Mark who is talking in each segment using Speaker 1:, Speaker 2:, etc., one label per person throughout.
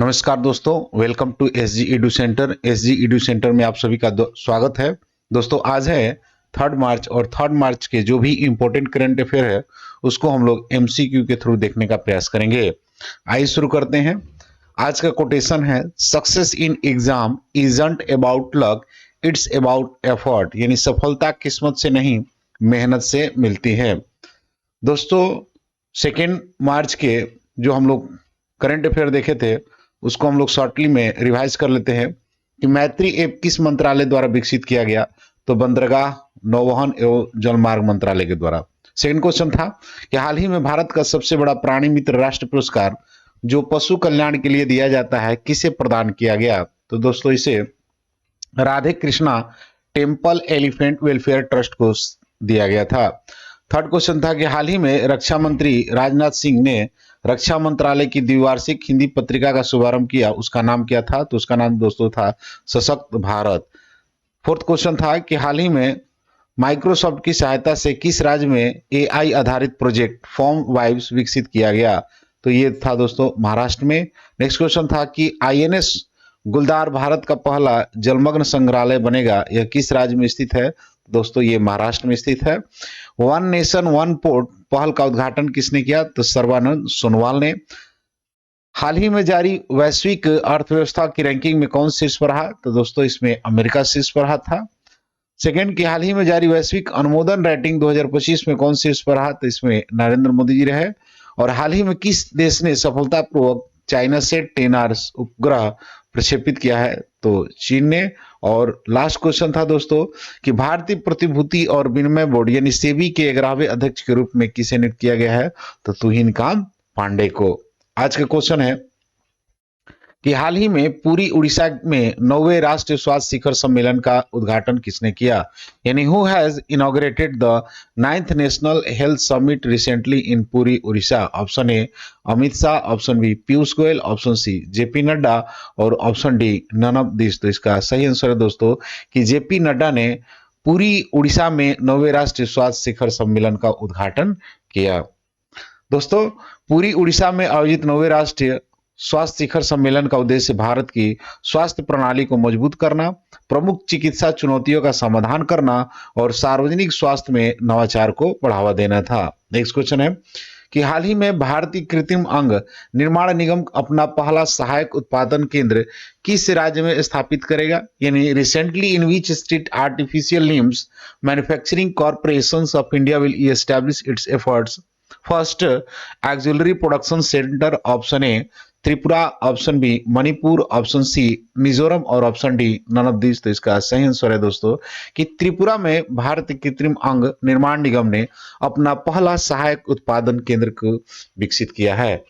Speaker 1: नमस्कार दोस्तों, welcome to SG edu centre. SG edu centre में आप सभी का स्वागत है। दोस्तों आज है 3 मार्च और 3 मार्च के जो भी इम्पोर्टेंट करंट अफेयर है उसको हम लोग एमसीक्यू के थ्रू देखने का प्रयास करेंगे। आइए शुरू करते हैं। आज का कोटेशन है, success in exam isn't about luck, it's about effort. यानी सफलता किस्मत से नहीं, मेहनत से मिलती है। दोस्तों 2 मार्च के जो हम लोग करंट अफेयर देखे थे उसको हम लोग शॉर्टली में रिवाइज कर लेते हैं कि मैत्री ऐप किस मंत्रालय द्वारा विकसित किया गया। तो बंदरगाह, नौवहन एवं जलमार्ग मंत्रालय के द्वारा। सेकंड क्वेश्चन था कि हाल ही में भारत का सबसे बड़ा प्राणी मित्र राष्ट्र पुरस्कार जो पशु कल्याण के लिए दिया जाता है किसे प्रदान किया गया। तो दोस्तों इसे Radhe Krishna temple elephant welfare trust को दिया गया था। थर्ड क्वेश्चन था कि हाल ही में रक्षा मंत्री राजनाथ सिंह ने रक्षा मंत्रालय की द्विवार्षिक हिंदी पत्रिका का शुभारंभ किया, उसका नाम क्या था। तो उसका नाम दोस्तों था सशक्त भारत। फोर्थ क्वेश्चन था कि हाल ही में माइक्रोसॉफ्ट की सहायता से किस राज्य में एआई आधारित प्रोजेक्ट फॉर्म वाइब्स विकसित किया गया। तो ये था दोस्तों महाराष्ट्र में। नेक्स्ट क्वेश्चन था कि आईएनएस गुलदार भारत का पहला जलमग्न संग्रहालय बनेगा, यह किस राज्य में स्थित है। दोस्तों ये महाराष्ट्र में स्थित है। वन नेशन वन पोर्ट पहल का उद्घाटन किसने किया। तो सर्बानंद सोनोवाल ने। हाल ही में जारी वैश्विक अर्थव्यवस्था की रैंकिंग में कौन शीर्ष पर रहा। तो दोस्तों इसमें अमेरिका शीर्ष पर रहा था। सेकंड की हाल ही में जारी वैश्विक अनुमोदन रेटिंग 2025 में कौन शीर्ष पर रहा। तो इसमें नरेंद्र मोदी जी रहे। और हाल ही में किस देश ने सफलतापूर्वक चाइना से 10R उपग्रह प्रक्षेपित किया है। तो चीन ने। और लास्ट क्वेश्चन था दोस्तों कि भारतीय प्रतिभूति और विनिमय बोर्ड यानी सेबी के 11वें अध्यक्ष के रूप में किसे नियुक्त किया गया है। तो तुहिनकांत पांडे को। आज का क्वेश्चन है कि हाल ही में पूरी उड़ीसा में 9वें राष्ट्रीय स्वास्थ्य शिखर सम्मेलन का उद्घाटन किसने किया। यानी who has inaugurated the 9th national health summit recently in Puri Odisha. Option A Amit Shah, option B Piyush Goyal, option C JP Nadda और option D none of this. तो इसका सही आंसर है दोस्तों कि जेपी नड्डा ने पूरी उड़ीसा में 9वें राष्ट्रीय स्वास्थ्य शिखर सम्मेलन का उद्घाटन किया। दोस्तों पूरी उड़ीसा में आयोजित 9वें राष्ट्रीय स्वास्थ्य शिखर सम्मेलन का उद्देश्य भारत की स्वास्थ्य प्रणाली को मजबूत करना, प्रमुख चिकित्सा चुनौतियों का समाधान करना और सार्वजनिक स्वास्थ्य में नवाचार को बढ़ावा देना था। नेक्स्ट क्वेश्चन है कि हाल ही में भारतीय कृत्रिम अंग निर्माण निगम अपना पहला सहायक उत्पादन केंद्र किस राज्य में स्थापित करेगा। यानी recently in which state artificial limbs manufacturing corporation of India will establish its efforts. First ancillary production centre. Option A Tripura, option B Manipur, option C Mizoram और option D none of this. तो इसका सही आंसर है दोस्तों कि त्रिपुरा में भारतीय कृत्रिम अंग निर्माण निगम ने अपना पहला सहायक उत्पादन केंद्र को विकसित किया है।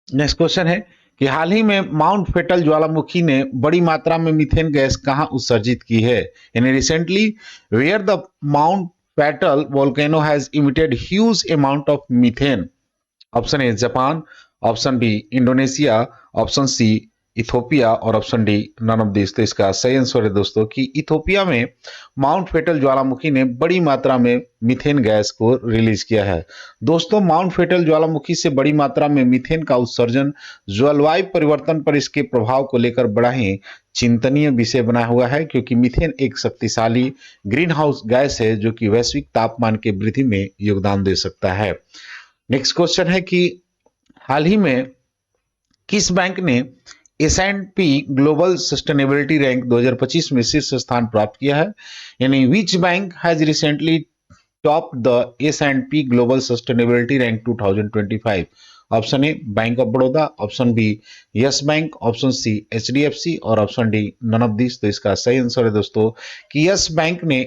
Speaker 1: नेक्स्ट क्वेश्चन है कि हाल ही में माउंट फेटल ज्वालामुखी ने बड़ी मात्रा में मीथेन गैस कहां उत्सर्जित की है। यानी recently where the mount Fentale volcano has emitted huge amount of methane. Option A Japan, option B Indonesia, option C Ethiopia और option D none of this. तो इसका सही आंसर है दोस्तों कि इथोपिया में माउंट फेटल ज्वालामुखी ने बड़ी मात्रा में मीथेन गैस को रिलीज किया है। दोस्तों माउंट फेटल ज्वालामुखी से बड़ी मात्रा में मीथेन का उत्सर्जन जलवायु परिवर्तन पर इसके प्रभाव को लेकर बड़ा ही चिंतनीय विषय बना हुआ है, क्योंकि मीथेन एक शक्तिशाली ग्रीन हाउस गैस है जो कि वैश्विक तापमान के वृद्धि में योगदान दे सकता है। नेक्स्ट क्वेश्चन है कि हाल ही में किस बैंक ने S&P ग्लोबल सस्टेनेबिलिटी रैंक 2025 में शीर्ष स्थान प्राप्त किया है। यानी which bank has recently top the S&P global sustainability rank 2025। Option A Bank of Baroda, option B Yes Bank, option C HDFC और option D none of this. तो इसका सही आंसर है दोस्तों कि यस बैंक ने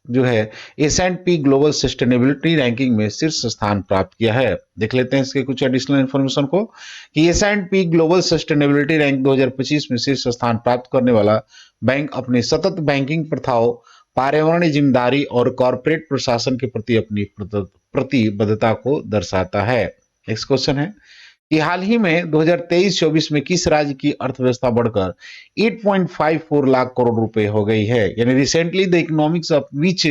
Speaker 1: जो है S&P ग्लोबल सस्टेनेबिलिटी रैंकिंग में शीर्ष स्थान प्राप्त किया है। देख लेते हैं इसके कुछ एडिशनल इंफॉर्मेशन को कि S&P ग्लोबल सस्टेनेबिलिटी रैंक 2025 में शीर्ष स्थान प्राप्त करने वाला बैंक अपने सतत बैंकिंग प्रथाओं, पर्यावरणीय जिम्मेदारी और कॉर्पोरेट प्रशासन के प्रति अपनी प्रतिबद्धता को दर्शाता है। नेक्स्ट क्वेश्चन है कि हाल ही में 2023-24 में किस राज्य की अर्थव्यवस्था बढ़कर 8.54 लाख करोड़ रुपए हो गई है। यानी recently the economics of which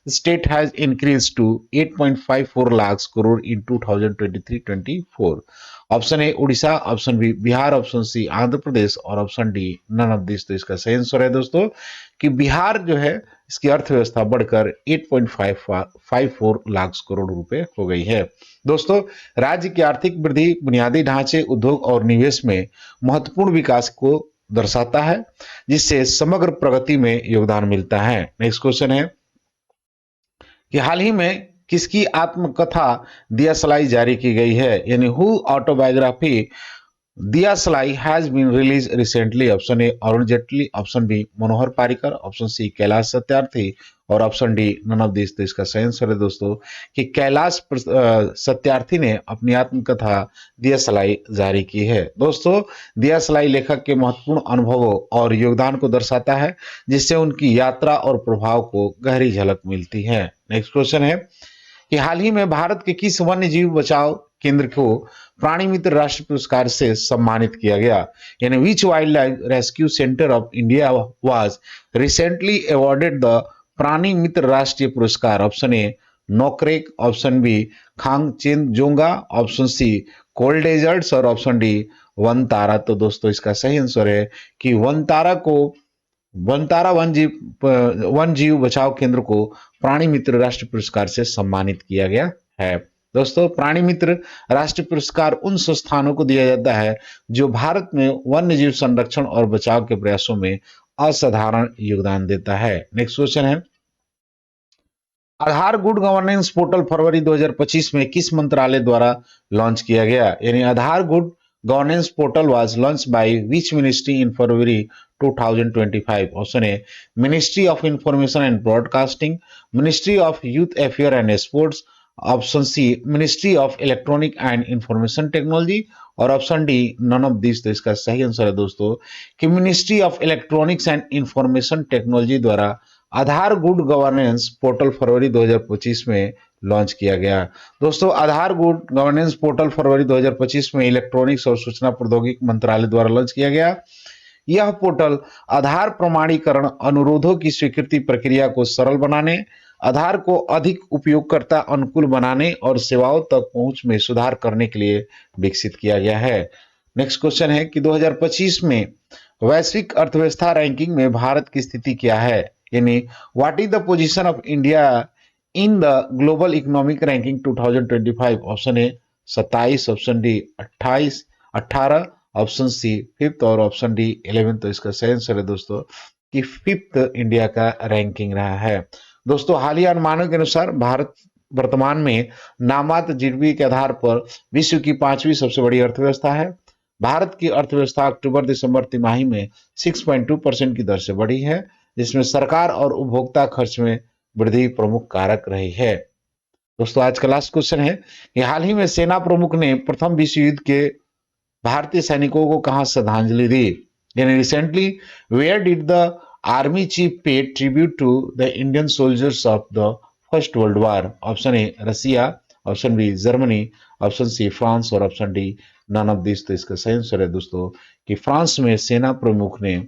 Speaker 1: state has increased to 8.54 lakhs crore in 2023-24. Option A Odisha, option B Bihar, option C Andhra Pradesh और option D none of this. तो इसका सही आंसर है दोस्तों कि बिहार जो है इसकी अर्थव्यवस्था बढ़कर 8.54 लाख करोड़ रुपए हो गई है। दोस्तों, राज्य की आर्थिक वृद्धि बुनियादी ढांचे, उद्योग और निवेश में महत्वपूर्ण विकास को दर्शाता है, जिससे समग्र प्रगति में योगदान मिलता है। नेक्स्ट क्वेश्चन है कि हाल ही में किसकी आत्मकथा दियासलाई जारी की गई है, यानी who autobiography Diyasalai has been released recently. Option A Arun Jaitley, option B Manohar Parrikar, option C Kailash Satyarthi और option D none of this. तो इसका सही आंसर है दोस्तों कि कैलाश सत्यार्थी ने अपनी आत्मकथा दियासलाई जारी की है। दोस्तों, दियासलाई लेखक के महत्वपूर्ण अनुभवों और योगदान को दर्शाता है, जिससे उनकी यात्रा और प्रभाव को गहरी झलक मिलती है। नेक्स्ट क्वेश्चन है कि हाल ही में भारत के किस वन्य जीव बचाव केंद्र को प्राणी मित्र राष्ट्रीय पुरस्कार से सम्मानित किया गया, यानी which wild life rescue centre of India was recently awarded the Prani Mitra Rashtriya Puraskar. Option A Nokrek, option B Khangchendzonga, option C cold deserts और ऑप्शन डी वनतारा। तो दोस्तों इसका सही आंसर है कि वनतारा वन जीव बचाव केंद्र को प्राणी मित्र राष्ट्रीय पुरस्कार से सम्मानित किया गया है। दोस्तों, प्राणी मित्र राष्ट्रीय पुरस्कार उन संस्थानों को दिया जाता है जो भारत में वन्य जीव संरक्षण और बचाव के प्रयासों में असाधारण योगदान देता है। नेक्स्ट क्वेश्चन है आधार गुड गवर्नेंस पोर्टल फरवरी 2025 में किस मंत्रालय द्वारा लॉन्च किया गया, यानी Aadhaar good governance portal was launch by which ministry in February 2025। Option A ministry of information and broadcasting, ministry of youth affair and sports, option C ministry of electronic and information technology और option D none of this. तो इसका सही answer है दोस्तों कि ministry of electronics and information technology द्वारा आधार good governance portal फरवरी 2025 में लॉन्च किया गया। दोस्तों, आधार गुड गवर्नेंस पोर्टल फरवरी 2025 में इलेक्ट्रॉनिक्स और सूचना प्रौद्योगिकी मंत्रालय द्वारा लॉन्च किया गया। यह पोर्टल आधार प्रमाणीकरण अनुरोधों की स्वीकृति प्रक्रिया को सरल बनाने, आधार को अधिक उपयोगकर्ता अनुकूल बनाने और सेवाओं तक पहुंच में सुधार करने के लिए विकसित किया गया है। नेक्स्ट क्वेश्चन है कि 2025 में वैश्विक अर्थव्यवस्था रैंकिंग में भारत की स्थिति क्या है, यानी what is the position of India in the global economic ranking 2025। Option A 27, option D 28, 18, option C 5th और ऑप्शन डी 11th। तो इसका सही आंसर है दोस्तों कि 5th इंडिया का रैंकिंग रहा है। दोस्तों, हालिया अनुमानों के अनुसार भारत वर्तमान में नामात्र जीडीपी के आधार पर विश्व की 5वीं सबसे बड़ी अर्थव्यवस्था है। भारत की अर्थव्यवस्था अक्टूबर दिसंबर तिमाही में 6.2% की दर से बढ़ी है, जिसमें सरकार और उपभोक्ता खर्च में वृद्धि प्रमुख कारक रही है। दोस्तों, आज का लास्ट क्वेश्चन है कि हाल ही में सेना प्रमुख ने प्रथम विश्व युद्ध के भारतीय सैनिकों को कहां श्रद्धांजलि दी, यानी recently where did the army chief pay tribute to the Indian soldiers of the first world war. Option A Russia, option B Germany, option C France और option D none of this. तो इसका सही answer है दोस्तों कि France में सेना प्रमुख ने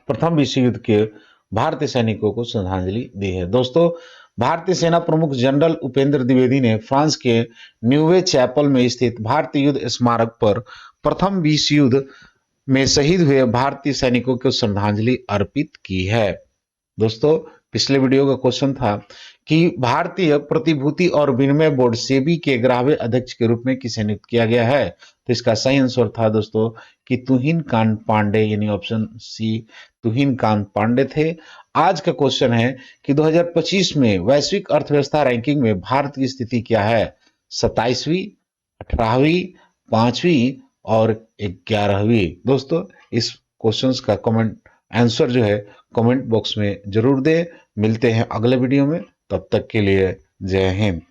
Speaker 1: प्रथम विश्व युद्ध के भारतीय सैनिकों को श्रद्धांजलि दी है। दोस्तों, भारतीय सेना प्रमुख जनरल उपेंद्र द्विवेदी ने फ्रांस के न्यूवे चैपल में स्थित भारतीय युद्ध स्मारक पर प्रथम विश्व युद्ध में शहीद हुए भारतीय सैनिकों को श्रद्धांजलि अर्पित की है। दोस्तों, पिछले वीडियो का क्वेश्चन था कि भारतीय प्रतिभूति और विनिमय बोर्ड सेबी के ग्राह्य अध्यक्ष के रूप में किसे नियुक्त किया गया है। तो इसका सही आंसर था दोस्तों कि तुहिन कांत पांडे, यानी ऑप्शन सी तुहिन कांत पांडे थे। आज का क्वेश्चन है कि 2025 में वैश्विक अर्थव्यवस्था रैंकिंग में भारत की स्थिति क्या है, 27वीं, 18वीं, 5वीं और 11वीं। दोस्तों, इस क्वेश्चंस का कमेंट आंसर जो है कमेंट बॉक्स में जरूर दें। मिलते हैं अगले वीडियो में, तब तक के लिए जय हिंद।